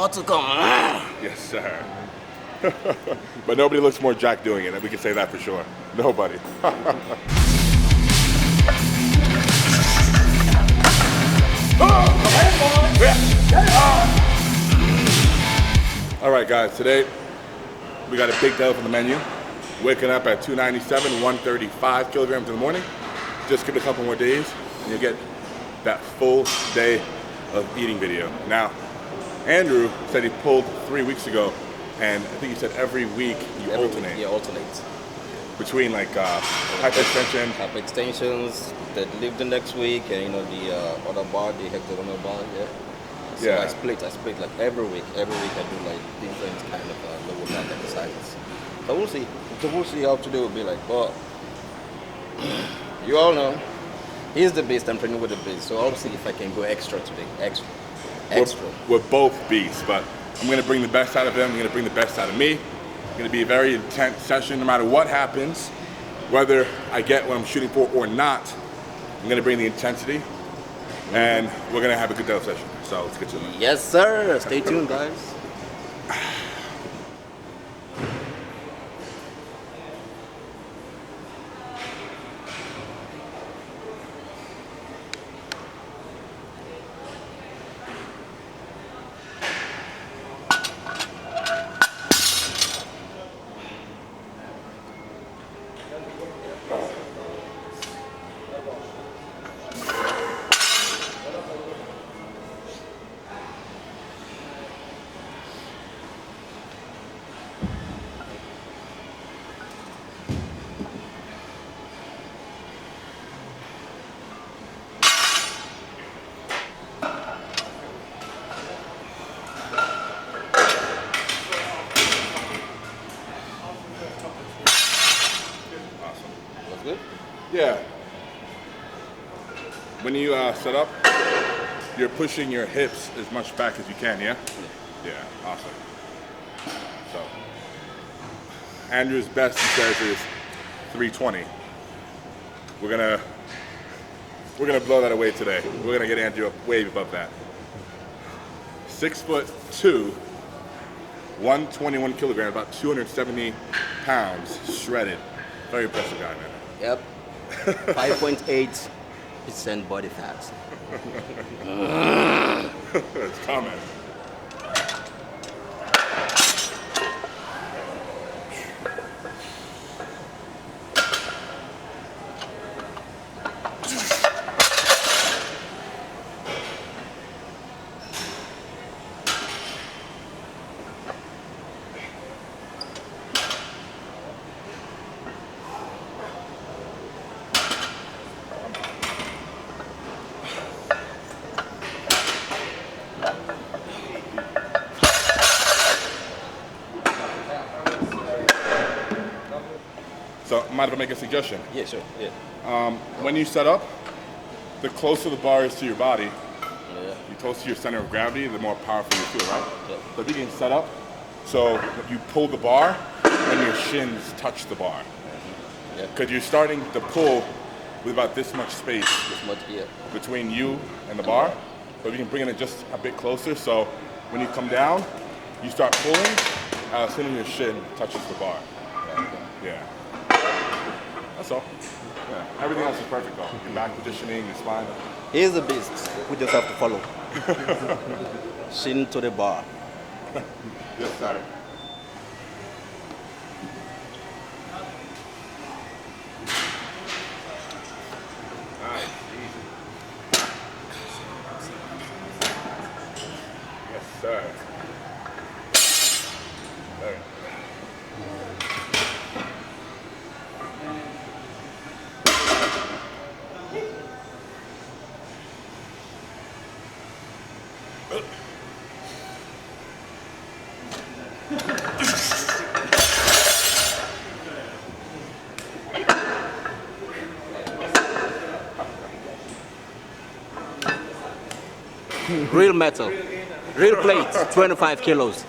more to come. Yes, sir. But nobody looks more jacked doing it. We can say that for sure. Nobody. All right, guys. Today we got a big deadlift on the menu. Waking up at 297, 135 kilograms in the morning. Just give it a couple more days, and you'll get that full day of eating video. Now, Andrew said he pulled 3 weeks ago, and I think he said every week you alternate. Yeah, alternate. Between like hyperextension. Hyperextensions, deadlift the next week, and the other bar, the hexagonal bar, yeah. So Yeah. I split like every week. Every week I do like different kind of lower back exercises. So we'll see. So we'll see how today will be like. But you all know, he's the beast. I'm training with the beast. So I'll see if I can go extra today. Extra. We're both beasts, but I'm going to bring the best out of him. I'm going to bring the best out of me. It's going to be a very intense session no matter what happens. Whether I get what I'm shooting for or not, I'm going to bring the intensity, and we're going to have a good deadlift session. So let's get to it. Yes, sir. Stay tuned, guys. Good? Yeah. When you set up, you're pushing your hips as much back as you can, yeah? Yeah, awesome. So, Andrew's best, he says, is 320. We're gonna blow that away today. We're gonna get Andrew up way above that. 6'2", 121 kilograms, about 270 pounds, shredded. Very impressive guy, man. Yep. 5.8% body fat. It's coming. So, might I make a suggestion? Yeah, sure. Yeah. When you set up, the closer the bar is to your body, Yeah. the closer to your center of gravity, the more powerful you feel, right? Yep. So if you can set up, so you pull the bar and your shins touch the bar. Yep. Because you're starting to pull with about this much space This much, yeah. between you and the bar. So if you can bring it just a bit closer, so when you come down, you start pulling, as soon as your shin touches the bar. Yeah. That's all. Yeah. Everything else is perfect though. Your back positioning, your spine. He's the beast. We just have to follow. Shin to the bar. Yes, sir. Nice, easy. Yes, sir. There. Real metal. Real plate. 25 kilos.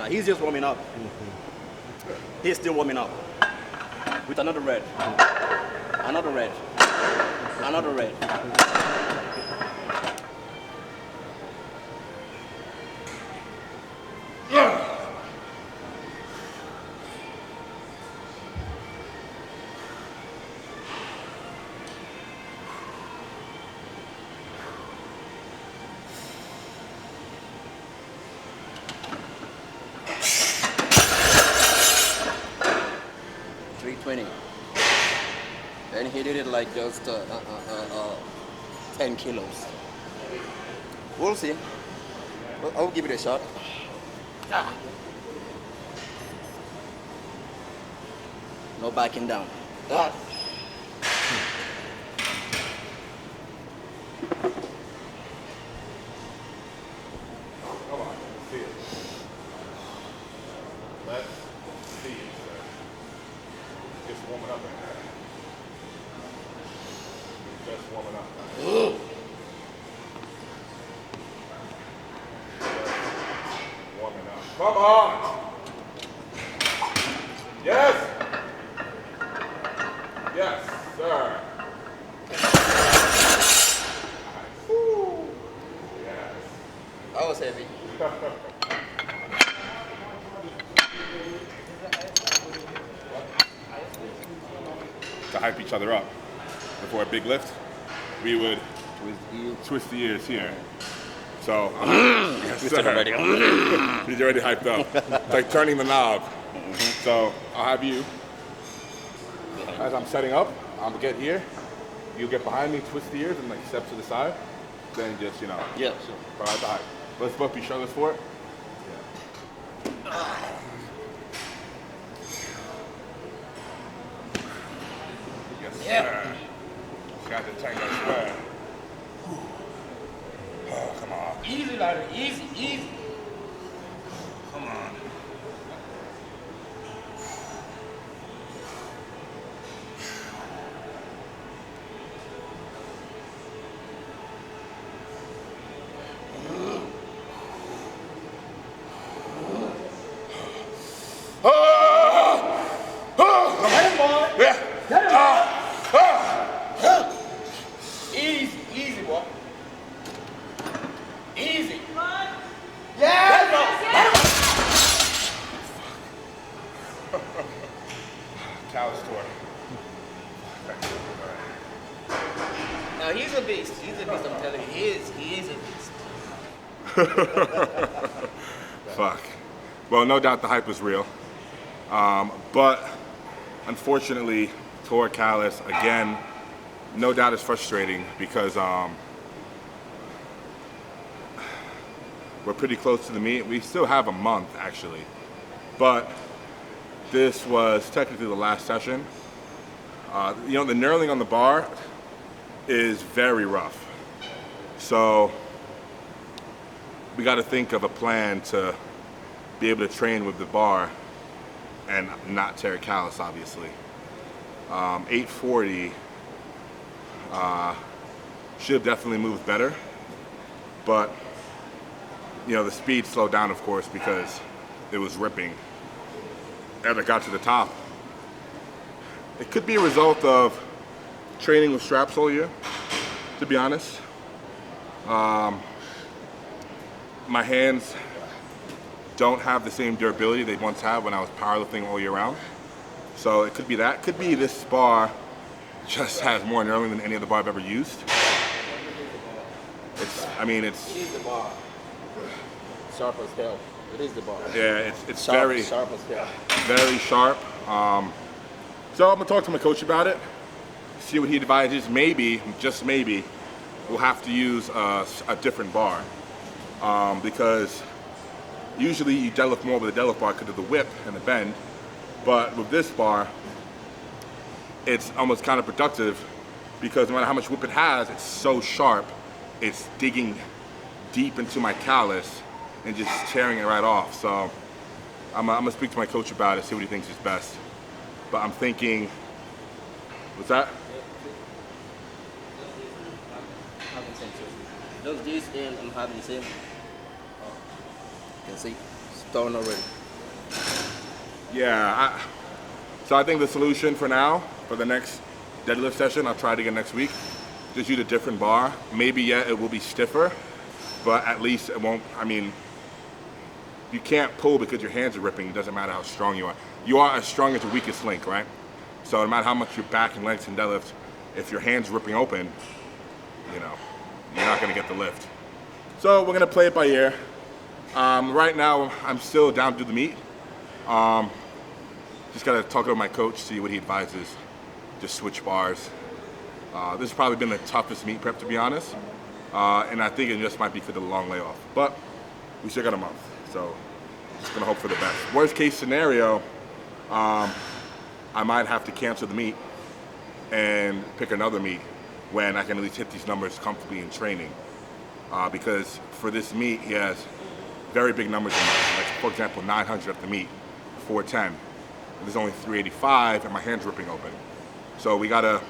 he's just warming up. He's still warming up. With another red. Another red. Another red. And he did it like just 10 kilos. We'll see. But I'll give it a shot. No backing down. Come on, let's see it. Let's see it, sir. Just warming up in there. Just warming up. Just warming up. Come on! Yes! Yes, sir. Woo. Yes. That was heavy. To hype each other up before a big lift, we would twist the ears here. So, yes, sir. He's already hyped up. It's like turning the knob. So, I'll have you, as I'm setting up, I'm gonna get here. You get behind me, twist the ears, and like step to the side. Then just, Yeah, sure. provide the hype. Let's both be shoulders for it. Yes, sir. Got the tank, I swear. Oh, come on. Easy, Larry. Easy, easy. Come on. Easy, easy, boy. Easy. Callus tour. Now he's a beast. He's a beast, I'm telling you. He is a beast. Fuck. Well, no doubt the hype was real. But unfortunately, Tor Callus, again, no doubt is frustrating because we're pretty close to the meet. We still have a month, actually. But this was technically the last session. The knurling on the bar is very rough. So we got to think of a plan to be able to train with the bar and not tear a callus, obviously. 840 should have definitely moved better, but the speed slowed down, of course, because it was ripping as I got to the top. It could be a result of training with straps all year, to be honest. My hands don't have the same durability they once had when I was powerlifting all year round. So it could be that. Could be this bar just has more knurling than any other bar I've ever used. It's It is the bar. Sharp as hell. It is the bar. yeah, it's Sharp, very sharp as hell. very sharp. So I'm gonna talk to my coach about it, see what he advises. Maybe, just maybe, we'll have to use a different bar because usually you deadlift more with a deadlift bar because of the whip and the bend, but with this bar, it's almost counterproductive because no matter how much whip it has, it's so sharp, it's digging deep into my callus and just tearing it right off. So I'm gonna speak to my coach about it, see what he thinks is best. But I'm thinking, what's that? Having the same too. Just this and I'm having the same. You can see, it's torn already. Yeah. So I think the solution for now, for the next deadlift session, I'll try it again next week. Just use a different bar. Maybe, yeah, it will be stiffer, but at least it won't, I mean, you can't pull because your hands are ripping. It doesn't matter how strong you are. You are as strong as your weakest link, right? So no matter how much your back and legs can deadlift, if your hand's ripping open, you know, you're not gonna get the lift. So we're gonna play it by ear. Right now, I'm still down to do the meet. Just gotta talk to my coach, see what he advises. Just switch bars. This has probably been the toughest meet prep, to be honest. And I think it just might be for the long layoff. But we still got a month, so just gonna hope for the best. Worst case scenario, I might have to cancel the meet and pick another meet when I can at least hit these numbers comfortably in training. Because for this meet, he has very big numbers in mind. Like, for example, 900 at the meet, 410. There's only 385, and my hand's ripping open. So we gotta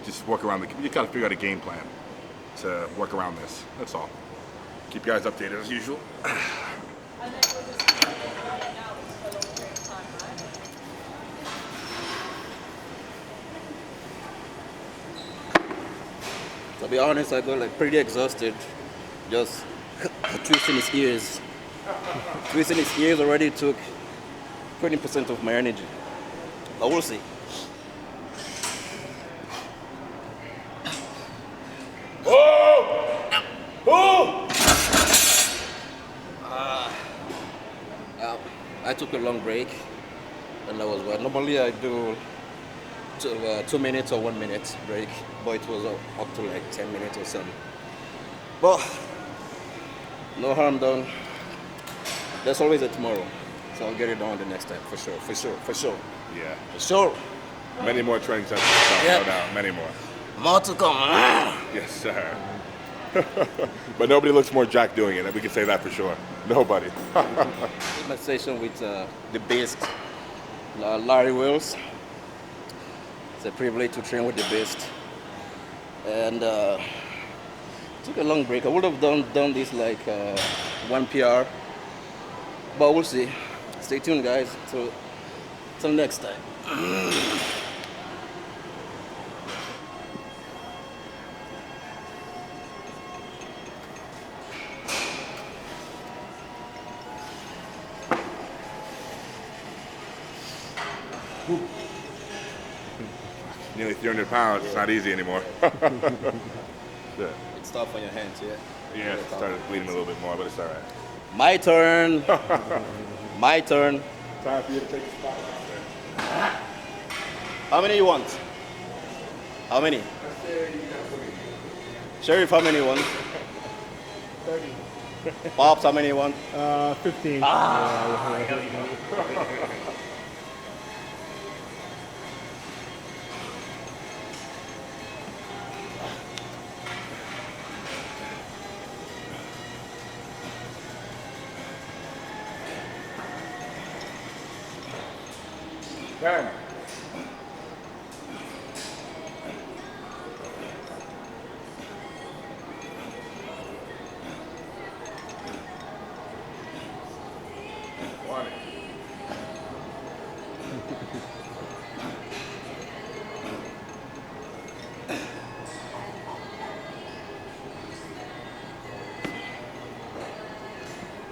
just work around you gotta figure out a game plan to work around this. That's all. Keep you guys updated as usual. And then we'll just keep it right now for a long period of time, right? To be honest, I got like pretty exhausted. Just twisting his ears. Twisting his ears already took 20% of my energy. But we'll see. I took a long break, and that was what normally I do 2 minutes or 1 minute break, but it was up to like 10 minutes or something. But no harm done. There's always a tomorrow, so I'll get it done the next time for sure. Yeah. For sure. Many more training sessions, Yep. no doubt. Many more. More to come. Yes, sir. But nobody looks more jacked doing it, and we can say that for sure. Nobody. My session with the beast, Larry Wills. It's a privilege to train with the beast. And took a long break. I would have done this like 1 PR, but we'll see. Stay tuned, guys. Till next time. Nearly 300 pounds. It's not easy anymore. Yeah. It's tough on your hands, yeah. Yeah, it started bleeding a little bit more, but it's all right. My turn. My turn. Time for you to take the spot. How many you want? How many? Sheriff, how many you want? 30. Pops, how many you want? 15. Damn.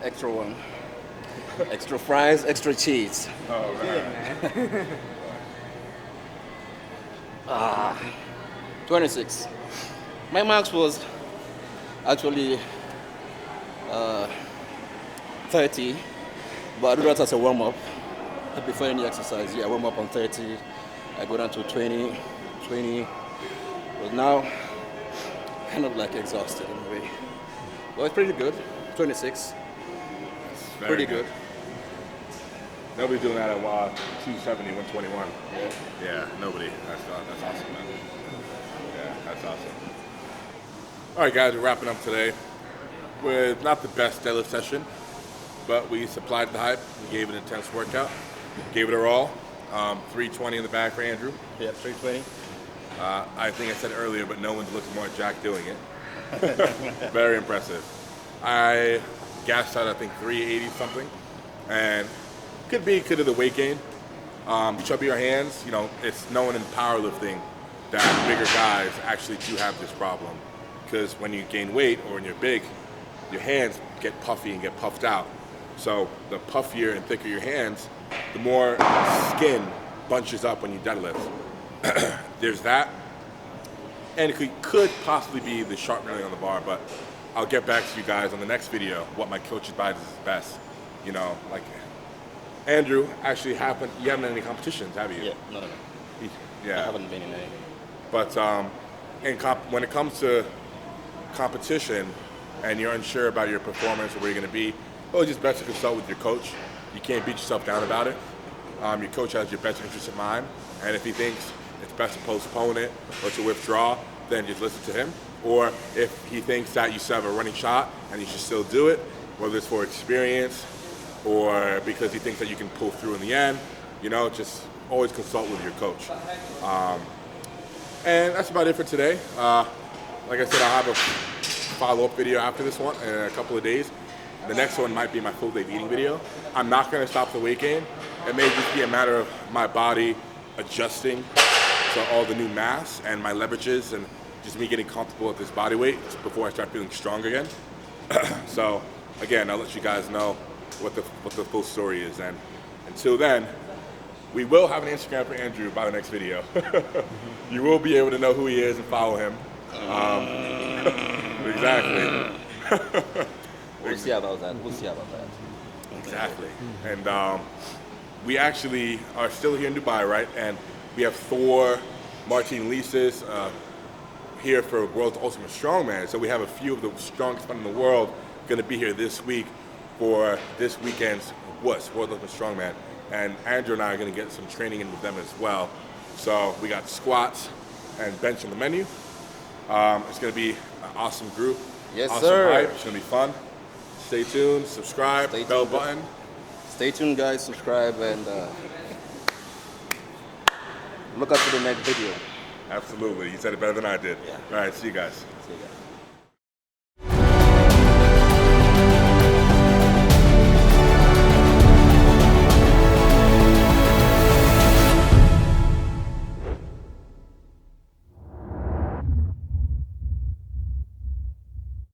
Extra one. Extra fries, extra cheese. Oh, man. 26. My max was actually 30, but I do that as a warm up before any exercise. Yeah, warm up on 30. I go down to 20. But now, kind of like exhausted in a way. Well, it's pretty good. 26. Very Pretty good. Nobody's doing that at 270, 121. Yeah, nobody. That's awesome, man. Yeah, that's awesome. All right, guys, we're wrapping up today with not the best deadlift session, but we supplied the hype. We gave it an intense workout. Gave it our all. 320 in the back for Andrew. Yeah, 320. I think I said it earlier, but no one's looked more jacked doing it. Very impressive. I gassed out, I think, 380 something, and Could be because of the weight gain. Chubbier hands, you know, it's known in powerlifting that bigger guys actually do have this problem. Because when you gain weight or when you're big, your hands get puffy and get puffed out. So the puffier and thicker your hands, the more skin bunches up when you deadlift. There's that. And it could possibly be the sharp kneeling on the bar, but I'll get back to you guys on the next video what my coach advises is best. You know, like Andrew, actually you haven't had any competitions, have you? Yeah, none of it. Yeah. I haven't been in any. But when it comes to competition and you're unsure about your performance or where you're going to be, it's just best to consult with your coach. You can't beat yourself down about it. Your coach has your best interest in mind, and if he thinks it's best to postpone it or to withdraw, then just listen to him. Or if he thinks that you still have a running shot and you should still do it, whether it's for experience or because he thinks that you can pull through in the end, you know, just always consult with your coach. And that's about it for today. Like I said, I'll have a follow-up video after this one in a couple of days. The next one might be my full day eating video. I'm not going to stop the weight gain. It may just be a matter of my body adjusting to all the new mass and my leverages and just me getting comfortable with this body weight before I start feeling strong again. So again, I'll let you guys know what the full story is. And until then, we will have an Instagram for Andrew by the next video. You will be able to know who he is and follow him. Exactly. We'll see about that. Exactly. And we actually are still here in Dubai, right? And we have Thor, Martin Lises here for World's Ultimate Strongman. So we have a few of the strongest men in the world going to be here this week for this weekend's World Ultimate Strongman. And Andrew and I are going to get some training in with them as well. So we got squats and bench on the menu. It's going to be an awesome group. Yes, awesome sir. hype. It's going to be fun. Stay tuned, subscribe, bell button. Stay tuned, guys. Subscribe and look up to the next video. Absolutely. You said it better than I did. Yeah. All right. See you guys. See you guys.